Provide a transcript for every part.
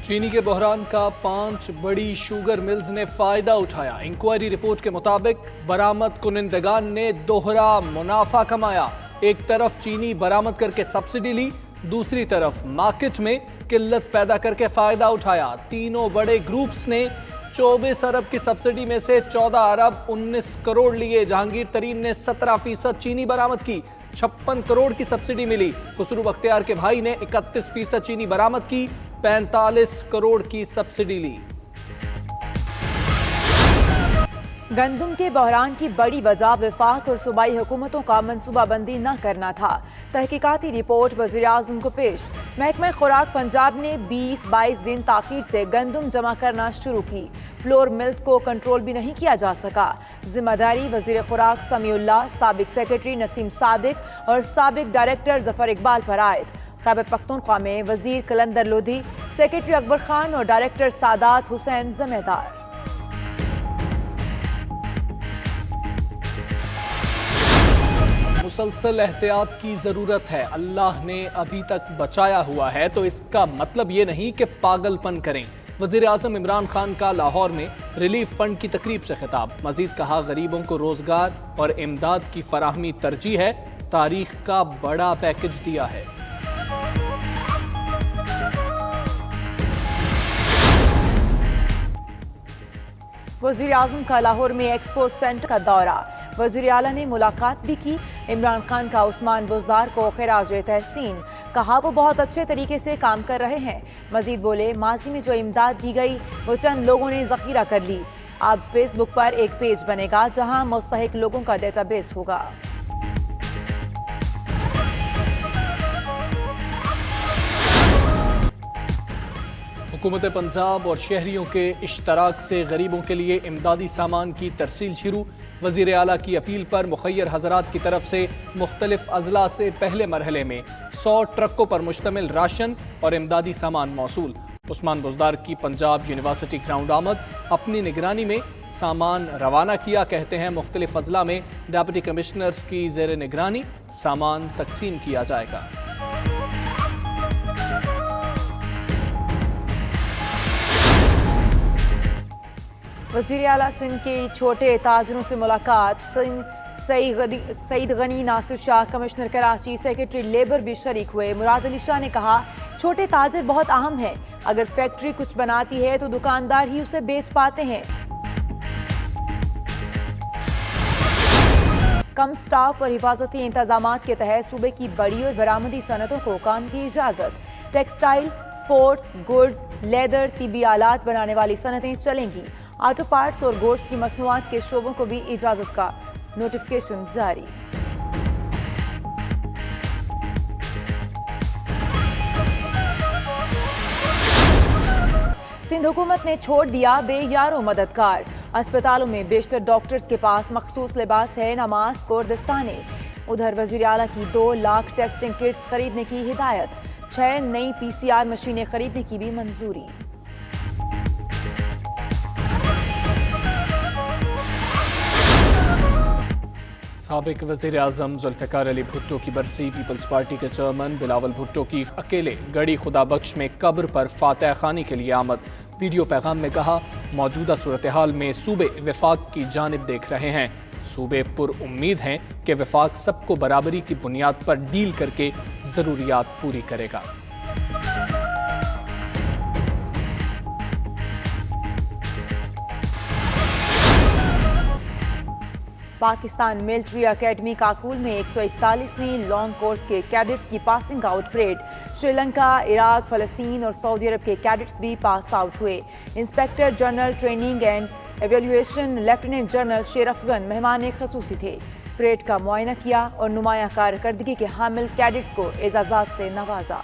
چینی کے بحران کا 5 بڑی شوگر ملز نے فائدہ اٹھایا۔ انکوائری رپورٹ کے مطابق برآمد کنندگان نے دوہرا منافع کمایا۔ ایک طرف چینی برآمد کر کے سبسڈی لی، دوسری طرف مارکیٹ میں قلت پیدا کر کے فائدہ اٹھایا۔ تینوں بڑے گروپس نے 24 ارب کی سبسڈی میں سے 14 ارب 19 کروڑ لیے۔ جہانگیر ترین نے 17% چینی برآمد کی، 56 کروڑ کی سبسڈی ملی۔ خسرو بختیار کے بھائی نے 31% چینی برآمد کی، 45 کروڑ کی سبسڈی لی۔ گندم کے بحران کی بڑی وجہ وفاق اور صوبائی حکومتوں کا منصوبہ بندی نہ کرنا تھا۔ تحقیقاتی رپورٹ وزیر اعظم کو پیش۔ محکمہ خوراک پنجاب نے 20-22 دن تاخیر سے گندم جمع کرنا شروع کی۔ فلور ملز کو کنٹرول بھی نہیں کیا جا سکا۔ ذمہ داری وزیر خوراک سمیع اللہ، سابق سیکرٹری نسیم صادق اور سابق ڈائریکٹر ظفر اقبال پر عائد۔ خیبر پختونخوا میں وزیر کلندر لودھی، سیکرٹری اکبر خان اور ڈائریکٹر سعادت حسین ذمہ دار۔ مسلسل احتیاط کی ضرورت ہے۔ اللہ نے ابھی تک بچایا ہوا ہے تو اس کا مطلب یہ نہیں کہ پاگل پن کریں۔ وزیر اعظم عمران خان کا لاہور میں ریلیف فنڈ کی تقریب سے خطاب۔ مزید کہا، غریبوں کو روزگار اور امداد کی فراہمی ترجیح ہے، تاریخ کا بڑا پیکج دیا ہے۔ وزیر اعظم کا لاہور میں ایکسپو سینٹر کا دورہ۔ وزیر اعلیٰ نے ملاقات بھی کی۔ عمران خان کا عثمان بزدار کو خراج تحسین، کہا وہ بہت اچھے طریقے سے کام کر رہے ہیں۔ مزید بولے، ماضی میں جو امداد دی گئی وہ چند لوگوں نے ذخیرہ کر لی۔ اب فیس بک پر ایک پیج بنے گا جہاں مستحق لوگوں کا ڈیٹا بیس ہوگا۔ حکومت پنجاب اور شہریوں کے اشتراک سے غریبوں کے لیے امدادی سامان کی ترسیل شروع۔ وزیر اعلیٰ کی اپیل پر مخیر حضرات کی طرف سے مختلف اضلاع سے پہلے مرحلے میں 100 ٹرکوں پر مشتمل راشن اور امدادی سامان موصول۔ عثمان بزدار کی پنجاب یونیورسٹی گراؤنڈ آمد، اپنی نگرانی میں سامان روانہ کیا۔ کہتے ہیں مختلف اضلاع میں ڈپٹی کمشنرز کی زیر نگرانی سامان تقسیم کیا جائے گا۔ وزیر اعلیٰ سندھ کے چھوٹے تاجروں سے ملاقات۔ سعید غنی، ناصر شاہ، کمشنر کراچی، سیکرٹری لیبر بھی شریک ہوئے۔ مراد علی شاہ نے کہا، چھوٹے تاجر بہت اہم ہیں، اگر فیکٹری کچھ بناتی ہے تو دکاندار ہی اسے بیچ پاتے ہیں۔ کم سٹاف اور حفاظتی انتظامات کے تحت صوبے کی بڑی اور برآمدی صنعتوں کو کام کی اجازت۔ ٹیکسٹائل، سپورٹس، گڈز، لیدر، طبی آلات بنانے والی صنعتیں چلیں گی۔ آٹو پارٹس اور گوشت کی مصنوعات کے شعبوں کو بھی اجازت کا نوٹیفکیشن جاری۔ سندھ حکومت نے چھوڑ دیا بے یارو مددگار۔ اسپتالوں میں بیشتر ڈاکٹرز کے پاس مخصوص لباس ہے، نہ ماسک اور دستانے۔ ادھر وزیر اعلیٰ کی 2 لاکھ ٹیسٹنگ کٹس خریدنے کی ہدایت، 6 نئی PCR مشینیں خریدنے کی بھی منظوری۔ سابق وزیر اعظم ذوالفقار علی بھٹو کی برسی۔ پیپلز پارٹی کے چیئرمین بلاول بھٹو کی اکیلے گڑھی خدا بخش میں قبر پر فاتحہ خوانی کے لیے آمد۔ ویڈیو پیغام میں کہا، موجودہ صورتحال میں صوبے وفاق کی جانب دیکھ رہے ہیں۔ صوبے پر امید ہیں کہ وفاق سب کو برابری کی بنیاد پر ڈیل کر کے ضروریات پوری کرے گا۔ پاکستان ملٹری اکیڈمی کاکول میں 141ویں لانگ کورس کے کیڈٹس کی passing out parade. Sri Lanka, Iraq, فلسطین اور سعودی عرب کے کیڈٹس بھی پاس آؤٹ ہوئے۔ Inspector general training and evaluation lieutenant general شیر افغان مہمان خصوصی تھے۔ پریڈ کا معائنہ کیا اور نمایاں کارکردگی کے حامل کیڈٹس کو اعزازات سے نوازا۔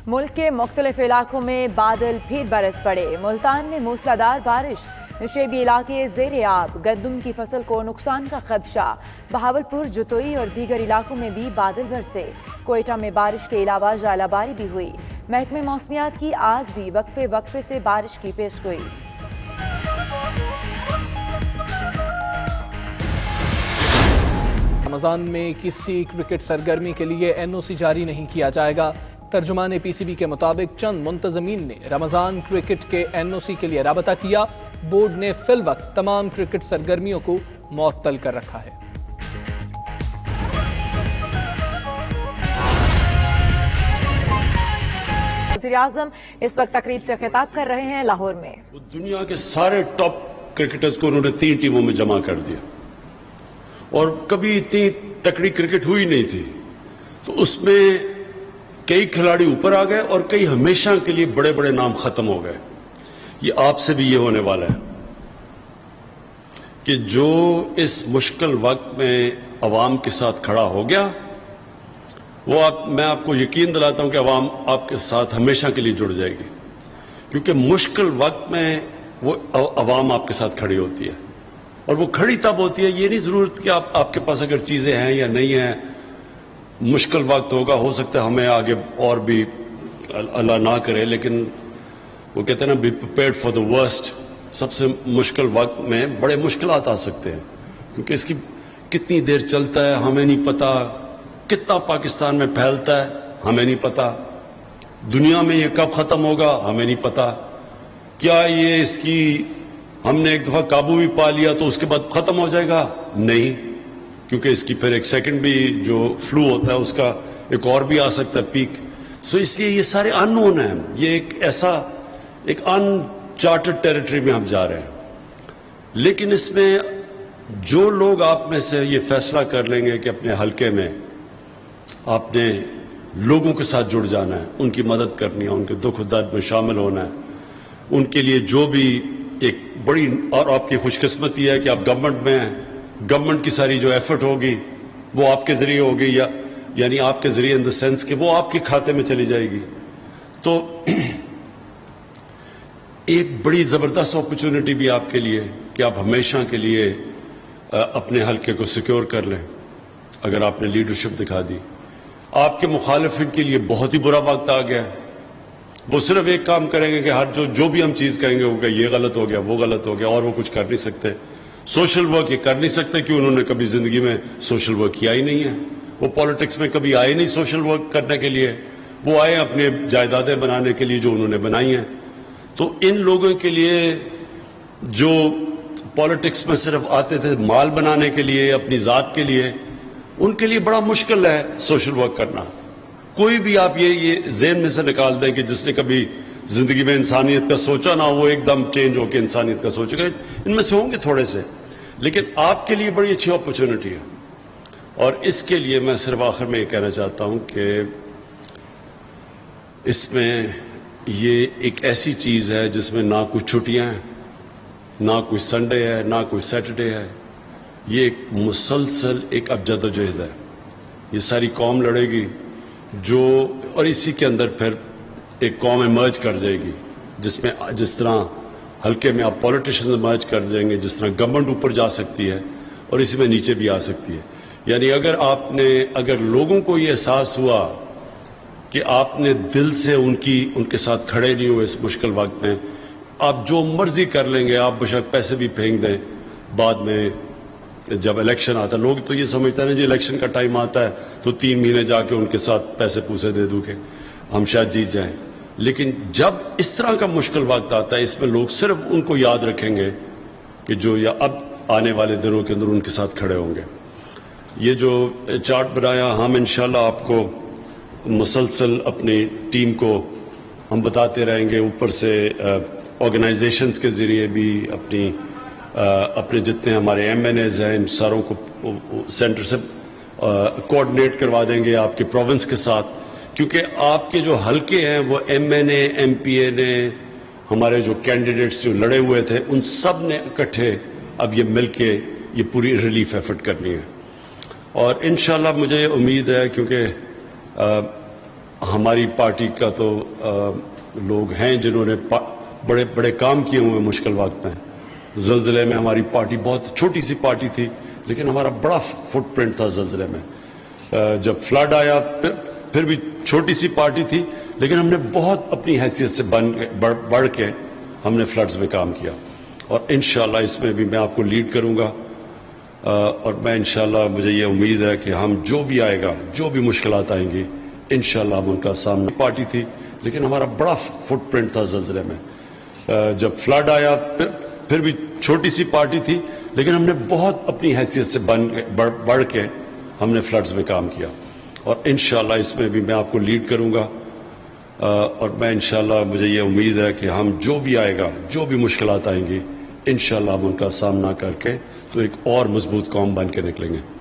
ملک کے مختلف علاقوں میں بادل پھر برس پڑے۔ ملتان میں موسلادھار بارش، نشیبی علاقے زیر آب، گندم کی فصل کو نقصان کا خدشہ۔ بہاولپور، جتوئی اور دیگر علاقوں میں بھی بادل برسے۔ کوئٹہ میں بارش کے علاوہ ژالہ باری بھی ہوئی۔ محکمہ موسمیات کی آج بھی وقفے سے بارش کی پیشگوئی۔ رمضان میں کسی کرکٹ سرگرمی کے لیے NOC جاری نہیں کیا جائے گا۔ ترجمان PCB کے مطابق چند منتظمین نے رمضان کرکٹ کے NOC کے لیے رابطہ کیا۔ بورڈ نے فی الوقت تمام کرکٹ سرگرمیوں کو معطل کر رکھا ہے۔ وزیر اعظم اس وقت تقریب سے خطاب کر رہے ہیں لاہور میں۔ دنیا کے سارے ٹاپ کرکٹرز کو انہوں نے 3 ٹیموں میں جمع کر دیا، اور کبھی اتنی تکڑی کرکٹ ہوئی نہیں تھی، تو اس میں کئی کھلاڑی اوپر آ گئے اور کئی ہمیشہ کے لیے بڑے بڑے نام ختم ہو گئے۔ یہ آپ سے بھی یہ ہونے والا ہے کہ جو اس مشکل وقت میں عوام کے ساتھ کھڑا ہو گیا، وہ میں آپ کو یقین دلاتا ہوں کہ عوام آپ کے ساتھ ہمیشہ کے لیے جڑ جائے گی، کیونکہ مشکل وقت میں وہ عوام آپ کے ساتھ کھڑی ہوتی ہے، اور وہ کھڑی تب ہوتی ہے، یہ نہیں ضرورت کہ آپ کے پاس اگر چیزیں ہیں یا نہیں ہیں، مشکل وقت ہوگا، ہو سکتا ہے ہمیں آگے اور بھی اللہ نہ کرے، لیکن وہ کہتے ہیں نا be prepared for the worst. سب سے مشکل وقت میں بڑے مشکلات آ سکتے ہیں، کیونکہ اس کی کتنی دیر چلتا ہے ہمیں نہیں پتا، کتنا پاکستان میں پھیلتا ہے ہمیں نہیں پتا، دنیا میں یہ کب ختم ہوگا ہمیں نہیں پتا، کیا یہ اس کی ہم نے ایک دفعہ قابو بھی پا لیا تو اس کے بعد ختم ہو جائے گا؟ نہیں، کیونکہ اس کی پھر ایک سیکنڈ بھی جو فلو ہوتا ہے اس کا ایک اور بھی آ سکتا ہے پیک۔ سو اس لیے یہ سارے ان نون ہیں، یہ ایک ایسا ایک ان چارٹرڈ ٹیریٹری میں ہم جا رہے ہیں۔ لیکن اس میں جو لوگ آپ میں سے یہ فیصلہ کر لیں گے کہ اپنے حلقے میں آپ نے لوگوں کے ساتھ جڑ جانا ہے، ان کی مدد کرنی ہے، ان کے دکھ و درد میں شامل ہونا ہے، ان کے لیے جو بھی ایک بڑی، اور آپ کی خوش قسمتی ہے کہ آپ گورنمنٹ میں ہیں، گورنمنٹ کی ساری جو ایفرٹ ہوگی وہ آپ کے ذریعے ہوگی، یعنی آپ کے ذریعے ان دا سینس کہ وہ آپ کے کھاتے میں چلی جائے گی، تو ایک بڑی زبردست اپرچونٹی بھی آپ کے لیے کہ آپ ہمیشہ کے لیے اپنے حلقے کو سیکیور کر لیں اگر آپ نے لیڈرشپ دکھا دی۔ آپ کے مخالفین کے لیے بہت ہی برا وقت آ گیا، وہ صرف ایک کام کریں گے کہ ہر جو بھی ہم چیز کہیں گے وہ کہ یہ غلط ہو گیا، وہ غلط ہو گیا، اور وہ کچھ کر نہیں سکتے۔ سوشل ورک یہ کر نہیں سکتے کہ انہوں نے کبھی زندگی میں سوشل ورک کیا ہی نہیں ہے، وہ پالیٹکس میں کبھی آئے نہیں سوشل ورک کرنے کے لیے، وہ آئے اپنے جائیدادیں بنانے کے لیے جو انہوں نے بنائی ہیں۔ تو ان لوگوں کے لیے جو پالیٹکس میں صرف آتے تھے مال بنانے کے لیے، اپنی ذات کے لیے، ان کے لیے بڑا مشکل ہے سوشل ورک کرنا۔ کوئی بھی آپ یہ ذہن میں سے نکال دیں کہ جس نے کبھی زندگی میں انسانیت کا سوچا نہ، وہ ایک دم چینج ہو کے انسانیت کا سوچے گا، ان میں سے ہوں گے تھوڑے سے، لیکن آپ کے لیے بڑی اچھی اپرچونٹی ہے۔ اور اس کے لیے میں صرف آخر میں یہ کہنا چاہتا ہوں کہ اس میں یہ ایک ایسی چیز ہے جس میں نہ کوئی چھٹیاں ہیں، نہ کوئی سنڈے ہے، نہ کوئی سیٹرڈے ہے، یہ ایک مسلسل ایک اب جدوجہد ہے، یہ ساری قوم لڑے گی جو، اور اسی کے اندر پھر ایک قوم ایمرج کر جائے گی، جس طرح حلقے میں آپ پولیٹیشنز ایمرج کر جائیں گے، جس طرح گورنمنٹ اوپر جا سکتی ہے اور اسی میں نیچے بھی آ سکتی ہے۔ یعنی اگر لوگوں کو یہ احساس ہوا کہ آپ نے دل سے ان کے ساتھ کھڑے نہیں ہوئے اس مشکل وقت میں، آپ جو مرضی کر لیں گے، آپ بشک پیسے بھی پھینک دیں، بعد میں جب الیکشن آتا ہے، لوگ تو یہ سمجھتے ہیں نا جی الیکشن کا ٹائم آتا ہے تو 3 مہینے جا کے ان کے ساتھ پیسے پوسے دے دوں کہ ہم شاید جیت جائیں، لیکن جب اس طرح کا مشکل وقت آتا ہے، اس میں لوگ صرف ان کو یاد رکھیں گے کہ جو یا اب آنے والے دنوں کے اندر ان کے ساتھ کھڑے ہوں گے۔ یہ جو چارٹ بنایا، ہم انشاءاللہ آپ کو مسلسل اپنی ٹیم کو ہم بتاتے رہیں گے، اوپر سے آرگنائزیشنز کے ذریعے بھی اپنے جتنے ہمارے MNAs ہیں ان ساروں کو سینٹر سے کوآرڈینیٹ کروا دیں گے آپ کے پروونس کے ساتھ، کیونکہ آپ کے جو حلقے ہیں وہ MNA MPA نے، ہمارے جو کینڈیڈیٹس جو لڑے ہوئے تھے، ان سب نے اکٹھے اب یہ مل کے یہ پوری ریلیف ایفرٹ کرنی ہے۔ اور انشاءاللہ مجھے امید ہے، کیونکہ ہماری پارٹی کا تو لوگ ہیں جنہوں نے بڑے بڑے کام کیے ہوئے مشکل وقت میں۔ زلزلے میں ہماری پارٹی بہت چھوٹی سی پارٹی تھی، لیکن ہمارا بڑا فٹ پرنٹ تھا زلزلے میں۔ جب فلڈ آیا پھر بھی چھوٹی سی پارٹی تھی، لیکن ہم نے بہت اپنی حیثیت سے بڑھ کے ہم نے فلڈز میں کام کیا، اور انشاءاللہ اس میں بھی میں آپ کو لیڈ کروں گا۔ اور میں انشاءاللہ مجھے یہ امید ہے کہ ہم جو بھی آئے گا، جو بھی مشکلات آئیں گی، انشاءاللہ ہم ان کا سامنا. پارٹی تھی لیکن ہمارا بڑا فٹ پرنٹ تھا زلزلے میں. جب فلڈ آیا پھر بھی چھوٹی سی پارٹی تھی لیکن ہم نے بہت اپنی حیثیت سے بڑھ کے ہم نے فلڈز میں کام کیا، اور انشاءاللہ اس میں بھی میں آپ کو لیڈ کروں گا. اور میں انشاءاللہ مجھے یہ امید ہے کہ ہم جو بھی آئے گا، جو بھی مشکلات آئیں گی، انشاءاللہ ہم ان کا سامنا کر کے تو ایک اور مضبوط قوم بن کے نکلیں گے.